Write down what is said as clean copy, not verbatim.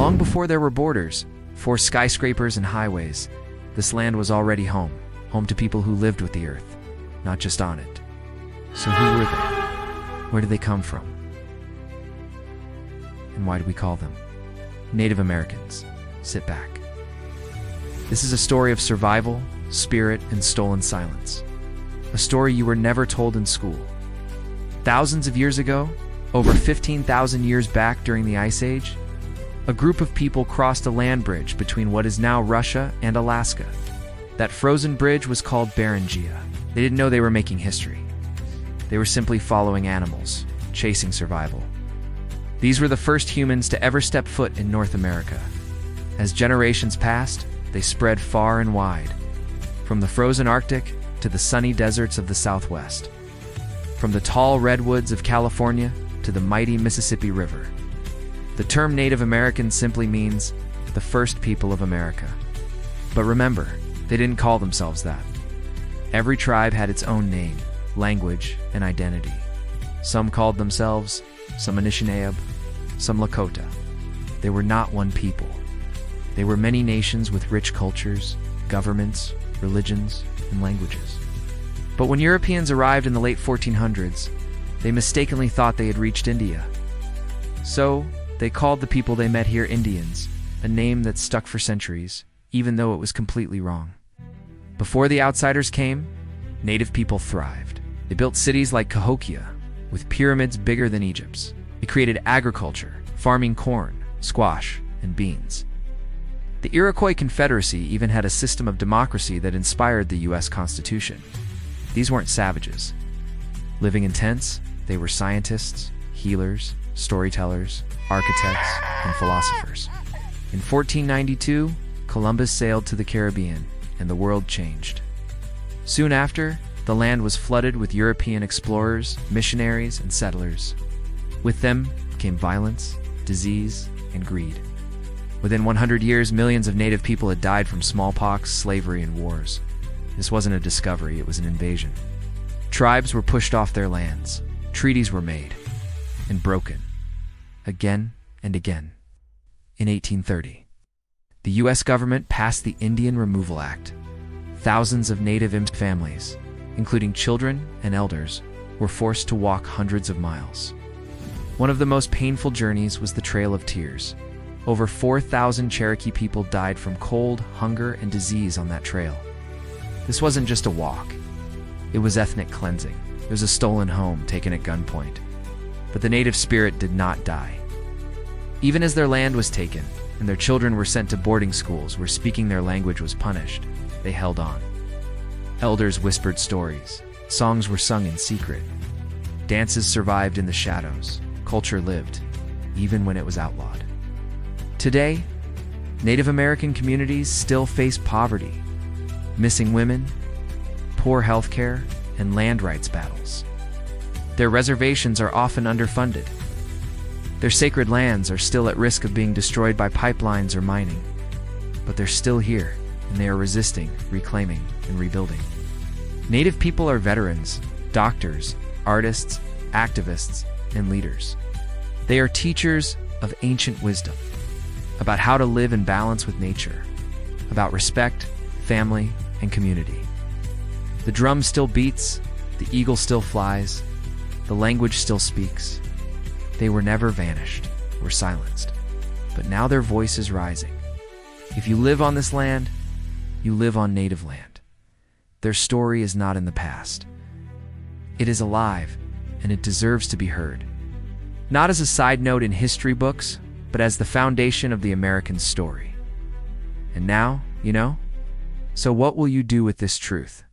Long before there were borders, for skyscrapers and highways, this land was already home to people who lived with the earth, not just on it. So who were they? Where did they come from? And why do we call them Native Americans? Sit back. This is a story of survival, spirit, and stolen silence. A story you were never told in school. Thousands of years ago, over 15,000 years back during the Ice Age, a group of people crossed a land bridge between what is now Russia and Alaska. That frozen bridge was called Beringia. They didn't know they were making history. They were simply following animals, chasing survival. These were the first humans to ever step foot in North America. As generations passed, they spread far and wide, from the frozen Arctic to the sunny deserts of the Southwest, from the tall redwoods of California to the mighty Mississippi River. The term Native American simply means the first people of America. But remember, they didn't call themselves that. Every tribe had its own name, language, and identity. Some called themselves, some Anishinaabe, some Lakota. They were not one people. They were many nations with rich cultures, governments, religions, and languages. But when Europeans arrived in the late 1400s, they mistakenly thought they had reached India. So, they called the people they met here Indians, a name that stuck for centuries, even though it was completely wrong. Before the outsiders came, Native people thrived. They built cities like Cahokia, with pyramids bigger than Egypt's. They created agriculture, farming corn, squash, and beans. The Iroquois Confederacy even had a system of democracy that inspired the U.S. Constitution. These weren't savages. Living in tents, they were scientists, healers, storytellers, architects, and philosophers. In 1492, Columbus sailed to the Caribbean, and the world changed. Soon after, the land was flooded with European explorers, missionaries, and settlers. With them came violence, disease, and greed. Within 100 years, millions of native people had died from smallpox, slavery, and wars. This wasn't a discovery, it was an invasion. Tribes were pushed off their lands, treaties were made, and broken, again and again. In 1830, the U.S. government passed the Indian Removal Act. Thousands of native families, including children and elders, were forced to walk hundreds of miles. One of the most painful journeys was the Trail of Tears. Over 4,000 Cherokee people died from cold, hunger, and disease on that trail. This wasn't just a walk. It was ethnic cleansing. It was a stolen home taken at gunpoint. But the native spirit did not die. Even as their land was taken, and their children were sent to boarding schools where speaking their language was punished, they held on. Elders whispered stories. Songs were sung in secret. Dances survived in the shadows. Culture lived, even when it was outlawed. Today, Native American communities still face poverty, missing women, poor health care, and land rights battles. Their reservations are often underfunded. Their sacred lands are still at risk of being destroyed by pipelines or mining. But they're still here, and they are resisting, reclaiming, and rebuilding. Native people are veterans, doctors, artists, activists, and leaders. They are teachers of ancient wisdom, about how to live in balance with nature, about respect, family, and community. The drum still beats, the eagle still flies, the language still speaks. They were never vanished or silenced, but now their voice is rising. If you live on this land, you live on native land. Their story is not in the past. It is alive, and it deserves to be heard. Not as a side note in history books, but as the foundation of the American story. And now, you know? So what will you do with this truth?